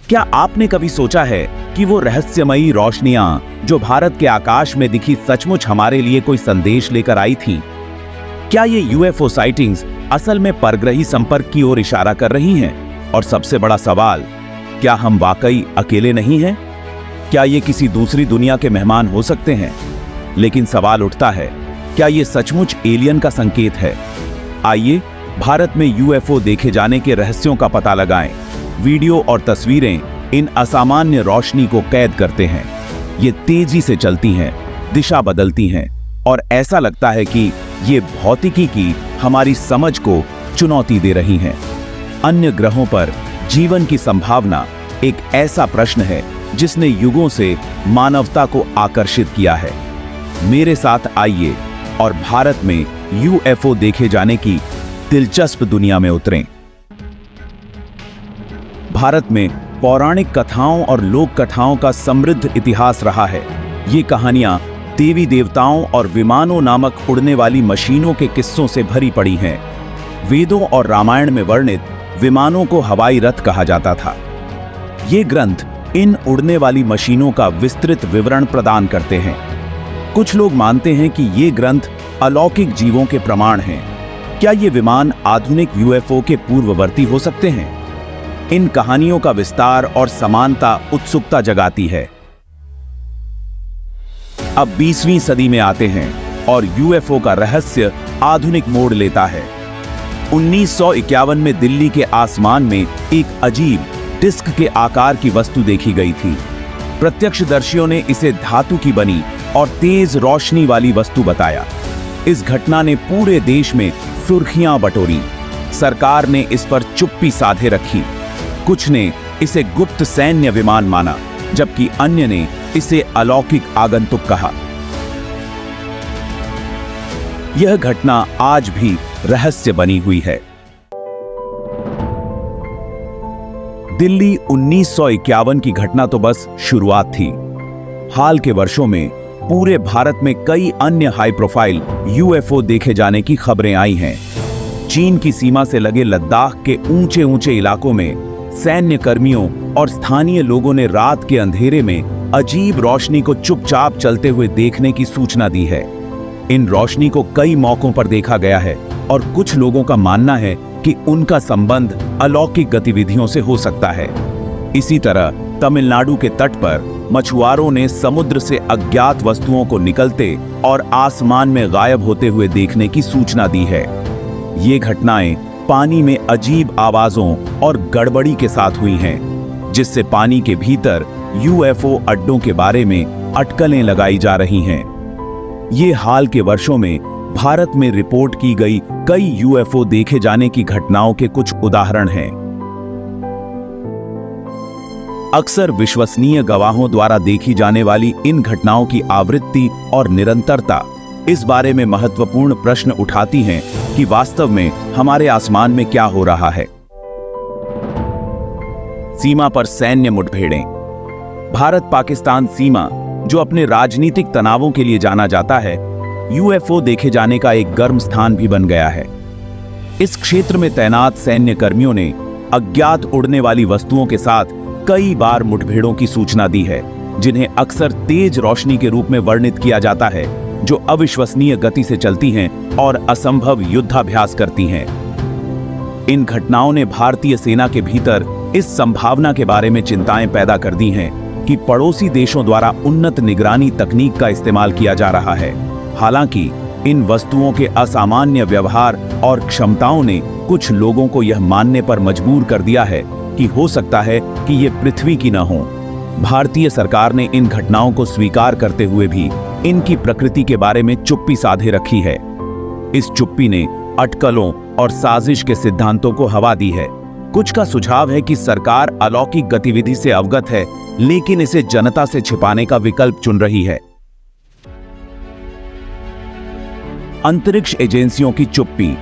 क्या आपने कभी सोचा है कि वो रहस्यमयी रोशनियां जो भारत के आकाश में दिखी सचमुच हमारे लिए कोई संदेश लेकर आई थी? क्या ये यूएफओ साइटिंग्स असल में परग्रही संपर्क की ओर इशारा कर रही हैं? और सबसे बड़ा सवाल, क्या हम वाकई अकेले नहीं हैं? क्या ये किसी दूसरी दुनिया के मेहमान हो सकते हैं? लेकिन सवाल उठता है, क्या ये सचमुच एलियन का संकेत है? आइए भारत में यूएफओ देखे जाने के रहस्यों का पता लगाएं। वीडियो और तस्वीरें इन असामान्य रोशनी को कैद करते हैं। ये तेजी से चलती हैं, दिशा बदलती हैं और ऐसा लगता है कि ये भौतिकी की हमारी समझ को चुनौती दे रही हैं। अन्य ग्रहों पर जीवन की संभावना एक ऐसा प्रश्न है जिसने युगों से मानवता को आकर्षित किया है। मेरे साथ आइए और भारत में यूएफओ देखे जाने की दिलचस्प दुनिया में उतरें। भारत में पौराणिक कथाओं और लोक कथाओं का समृद्ध इतिहास रहा है। ये कहानियां देवी देवताओं और विमानों नामक उड़ने वाली मशीनों के किस्सों से भरी पड़ी हैं। वेदों और रामायण में वर्णित विमानों को हवाई रथ कहा जाता था। ये ग्रंथ इन उड़ने वाली मशीनों का विस्तृत विवरण प्रदान करते हैं। कुछ लोग मानते हैं कि ये ग्रंथ अलौकिक जीवों के प्रमाण हैं। क्या ये विमान आधुनिक यूएफओ के पूर्ववर्ती हो सकते हैं? इन कहानियों का विस्तार और समानता उत्सुकता जगाती है। अब 20वीं सदी में आते हैं और यूएफओ का रहस्य आधुनिक मोड़ लेता है। 1951 में दिल्ली के आसमान में एक अजीब डिस्क के आकार की वस्तु देखी गई थी। प्रत्यक्षदर्शियों ने इसे धातु की बनी और तेज रोशनी वाली वस्तु बताया। इस घटना ने पूरे देश में सुर्खियां बटोरी। सरकार ने इस पर चुप्पी साधे रखी। कुछ ने इसे गुप्त सैन्य विमान माना, जबकि अन्य ने इसे अलौकिक आगंतुक कहा। यह घटना आज भी रहस्य बनी हुई है। दिल्ली 1951 की घटना तो बस शुरुआत थी। हाल के वर्षों में पूरे भारत में कई अन्य हाई प्रोफाइल यूएफओ देखे जाने की खबरें आई हैं। चीन की सीमा से लगे लद्दाख के ऊंचे ऊंचे इलाकों में सैन्य कर्मियों और स्थानीय लोगों ने रात के अंधेरे में अजीब रोशनी को चुपचाप चलते हुए देखने की सूचना दी है। इन रोशनी को कई मौकों पर देखा गया है और कुछ लोगों का मानना है कि उनका संबंध अलौकिक गतिविधियों से हो सकता है। इसी तरह तमिलनाडु के तट पर मछुआरों ने समुद्र से अज्ञात वस्तुओं को निकलते और आसमान में गायब होते हुए देखने की सूचना दी है। ये घटनाएं पानी में अजीब आवाजों और गड़बड़ी के साथ हुई हैं, जिससे पानी के भीतर यूएफओ अड्डों के बारे में अटकलें लगाई जा रही हैं। ये हाल के वर्षों में भारत में रिपोर्ट की गई कई यूएफओ देखे जाने की घटनाओं के कुछ उदाहरण हैं। अक्सर विश्वसनीय गवाहों द्वारा देखी जाने वाली इन घटनाओं की आवृत्ति और निरंतरता इस बारे में महत्वपूर्ण प्रश्न उठाती हैं कि वास्तव में हमारे आसमान में क्या हो रहा है। सीमा पर सैन्य मुठभेड़ें। भारत पाकिस्तान सीमा, जो अपने राजनीतिक तनावों के लिए जाना जाता है, यूएफओ देखे जाने का एक गर्म स्थान भी बन गया है। इस क्षेत्र में तैनात सैन्य कर्मियों ने अज्ञात उड़ने वाली वस्तुओं के साथ कई बार मुठभेड़ों की सूचना दी है, जिन्हें अक्सर तेज रोशनी के रूप में वर्णित किया जाता है, जो अविश्वसनीय गति से चलती हैं और असंभव युद्धाभ्यास करती हैं। इन घटनाओं ने भारतीय सेना के भीतर इस संभावना के बारे में चिंताएं पैदा कर दी हैं कि पड़ोसी देशों द्वारा उन्नत निगरानी तकनीक का इस्तेमाल किया जा रहा है। हालांकि इन वस्तुओं के असामान्य व्यवहार और क्षमताओं ने कुछ लोगों को यह मानने पर मजबूर कर दिया है कि हो सकता है कि ये पृथ्वी की न हो। भारतीय सरकार ने इन घटनाओं को स्वीकार करते हुए भी इनकी प्रकृति के बारे में चुप्पी साधे रखी है। इस चुप्पी ने अटकलों और साजिश के सिद्धांतों को हवा दी है। कुछ का सुझाव है कि सरकार अलौकिक गतिविधि से अवगत है, लेकिन इसे जनता से छिपाने का विकल्प चुन रही है। अंतरिक्ष एजेंसियों की चुप्पी।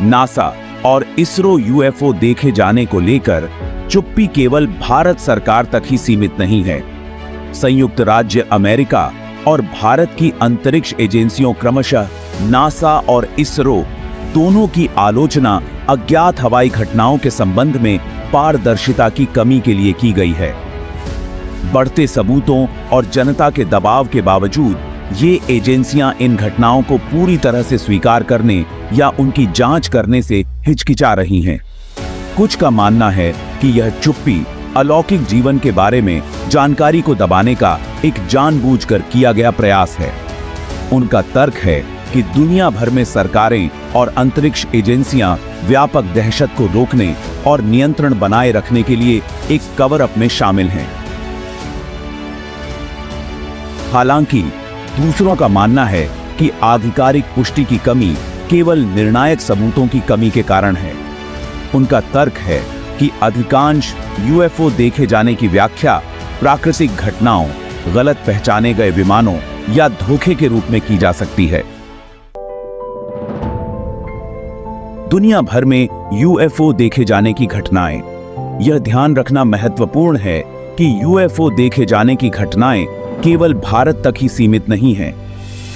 नासा और इसरो यूएफओ देखे जाने को लेकर चुप्पी केवल भारत सरकार तक ही सीमित नहीं है। संयुक्त राज्य अमेरिका और भारत की अंतरिक्ष एजेंसियों क्रमशः नासा और इसरो दोनों की आलोचना अज्ञात हवाई घटनाओं के संबंध में पारदर्शिता की कमी के लिए की गई है। बढ़ते सबूतों और जनता के दबाव के बावजूद ये एजेंसियां इन घटनाओं को पूरी तरह से स्वीकार करने या उनकी जांच करने से हिचकिचा रही हैं। कुछ का मानना है कि यह चुप्पी अलौकिक जीवन के बारे में जानकारी को दबाने का एक जानबूझकर किया गया प्रयास है। उनका तर्क है कि दुनिया भर में सरकारें और अंतरिक्ष एजेंसियां व्यापक दहशत को रोकने और नियंत्रण बनाए रखने के लिए एक कवर अप में शामिल हैं। हालांकि दूसरों का मानना है कि आधिकारिक पुष्टि की कमी केवल निर्णायक सबूतों की कमी के कारण है। उनका तर्क है कि अधिकांश यूएफओ देखे जाने की व्याख्या प्राकृतिक घटनाओं, गलत पहचाने गए विमानों या धोखे के रूप में की जा सकती है। दुनिया भर में यूएफओ देखे जाने की घटनाएं। यह ध्यान रखना महत्वपूर्ण है कि यूएफओ देखे जाने की घटनाएं केवल भारत तक ही सीमित नहीं हैं।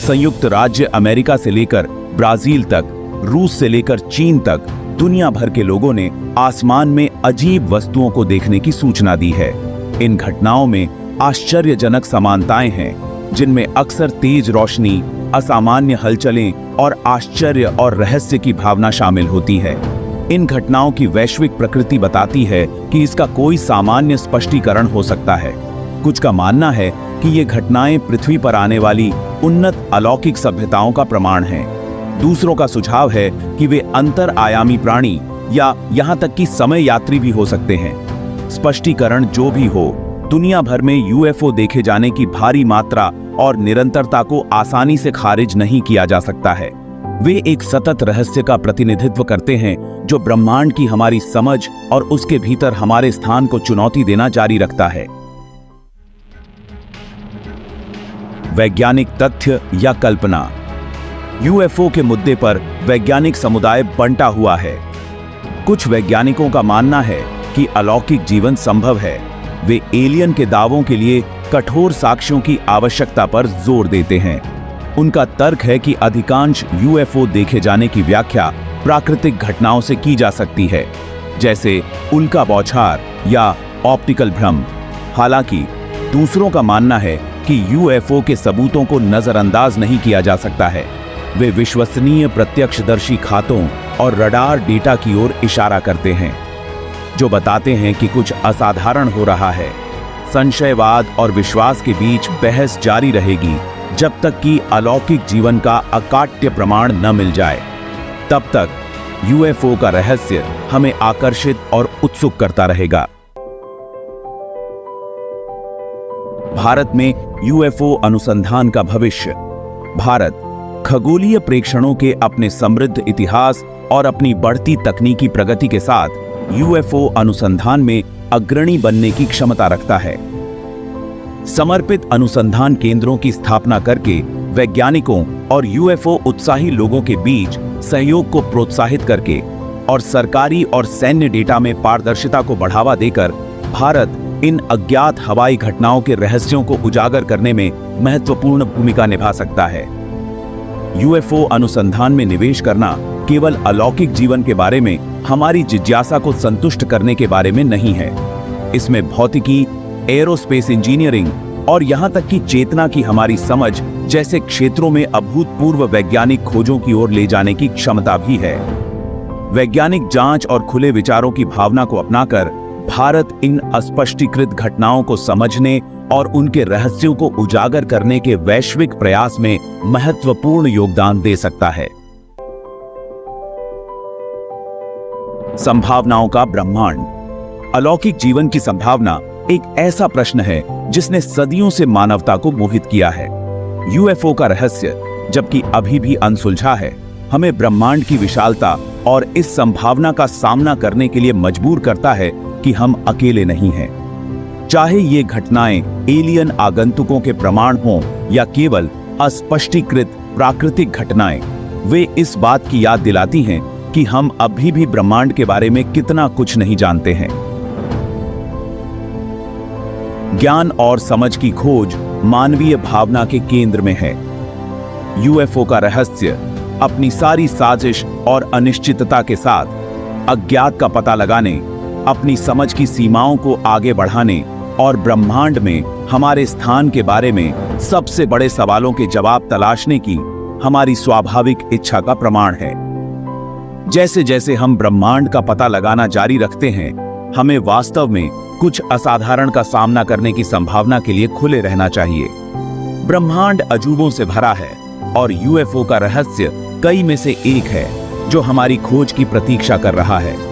संयुक्त राज्य अमेरिका से लेकर ब्राजील तक, रूस से लेकर चीन तक दुनिया भर के लोगों ने आसमान में अजीब वस्तुओं को देखने की सूचना दी है। इन घटनाओं में आश्चर्यजनक समानताएं हैं, जिनमें अक्सर तेज रोशनी, असामान्य हलचलें और आश्चर्य और रहस्य की भावना शामिल होती है। इन घटनाओं की वैश्विक प्रकृति बताती है कि इसका कोई सामान्य स्पष्टीकरण हो सकता है। कुछ का मानना है कि ये घटनाएं पृथ्वी पर आने वाली उन्नत अलौकिक सभ्यताओं का प्रमाण हैं। दूसरों का सुझाव है कि वे अंतर आयामी प्राणी या यहां तक कि समय यात्री भी हो सकते हैं। स्पष्टीकरण जो भी हो, दुनिया भर में यूएफओ देखे जाने की भारी मात्रा और निरंतरता को आसानी से खारिज नहीं किया जा सकता है। वे एक सतत रहस्य का प्रतिनिधित्व करते हैं जो ब्रह्मांड की हमारी समझ और उसके भीतर हमारे स्थान को चुनौती देना जारी रखता है। वैज्ञानिक तथ्य या कल्पना। यूएफओ के मुद्दे पर वैज्ञानिक समुदाय बंटा हुआ है। कुछ वैज्ञानिकों का मानना है कि अलौकिक जीवन संभव है। वे एलियन के दावों के लिए कठोर साक्ष्यों की आवश्यकता पर जोर देते हैं। उनका तर्क है कि अधिकांश यूएफओ देखे जाने की व्याख्या प्राकृतिक घटनाओं से की जा सकती है, जैसे उल्का बौछार या ऑप्टिकल भ्रम। हालांकि दूसरों का मानना है कि यूएफओ के सबूतों को नजरअंदाज नहीं किया जा सकता है। वे विश्वसनीय प्रत्यक्षदर्शी खातों और रडार डेटा की ओर इशारा करते हैं, जो बताते हैं कि कुछ असाधारण हो रहा है। संशयवाद और विश्वास के बीच बहस जारी रहेगी जब तक कि अलौकिक जीवन का अकाट्य प्रमाण न मिल जाए। तब तक यूएफओ का रहस्य हमें आकर्षित और उत्सुक करता रहेगा। भारत में यूएफओ अनुसंधान का भविष्य। भारत खगोलीय प्रेक्षणों के अपने समृद्ध इतिहास और अपनी बढ़ती तकनीकी प्रगति के साथ यूएफओ अनुसंधान में अग्रणी बनने की क्षमता रखता है। समर्पित अनुसंधान केंद्रों की स्थापना करके वैज्ञानिकों और यूएफओ उत्साही लोगों के बीच सहयोग को प्रोत्साहित करके और सरकारी और सैन्य डेटा में पारदर्शिता को बढ़ावा देकर भारत इन अज्ञात हवाई घटनाओं के रहस्यों को उजागर करने में महत्वपूर्ण भूमिका निभा सकता है। यूएफओ अनुसंधान में निवेश करना केवल अलौकिक जीवन के बारे में हमारी जिज्ञासा को संतुष्ट करने के बारे में नहीं है। इसमें भौतिकी, एरोस्पेस इंजीनियरिंग और यहां तक कि चेतना की हमारी समझ जैसे क्षेत्रों में अभूतपूर्व वैज्ञानिक खोजों की ओर ले जाने की क्षमता भी है। वैज्ञानिक जांच और खुले विचारों की भावना को अपनाकर भारत इन अस्पष्टीकृत घटनाओं को समझने और उनके रहस्यों को उजागर करने के वैश्विक प्रयास में महत्वपूर्ण योगदान दे सकता है। संभावनाओं का ब्रह्मांड। अलौकिक जीवन की संभावना एक ऐसा प्रश्न है जिसने सदियों से मानवता को मोहित किया है। यूएफओ का रहस्य, जबकि अभी भी अनसुलझा है, हमें ब्रह्मांड की विशालता और इस संभावना का सामना करने के लिए मजबूर करता है कि हम अकेले नहीं हैं। चाहे ये घटनाएं एलियन आगंतुकों के प्रमाण हों या केवल अस्पष्टीकृत प्राकृतिक घटनाएं, वे इस बात की याद दिलाती हैं कि हम अभी भी ब्रह्मांड के बारे में कितना कुछ नहीं जानते हैं। ज्ञान और समझ की खोज मानवीय भावना के केंद्र में है। यूएफओ का रहस्य अपनी सारी साजिश और अनिश्चितता के साथ अज्ञात का पता लगाने, अपनी समझ की सीमाओं को आगे बढ़ाने और ब्रह्मांड में हमारे स्थान के बारे में सबसे बड़े सवालों के जवाब तलाशने की हमारी स्वाभाविक इच्छा का प्रमाण है। जैसे जैसे हम ब्रह्मांड का पता लगाना जारी रखते हैं, हमें वास्तव में कुछ असाधारण का सामना करने की संभावना के लिए खुले रहना चाहिए। ब्रह्मांड अजूबों से भरा है और यूएफओ का रहस्य कई में से एक है जो हमारी खोज की प्रतीक्षा कर रहा है।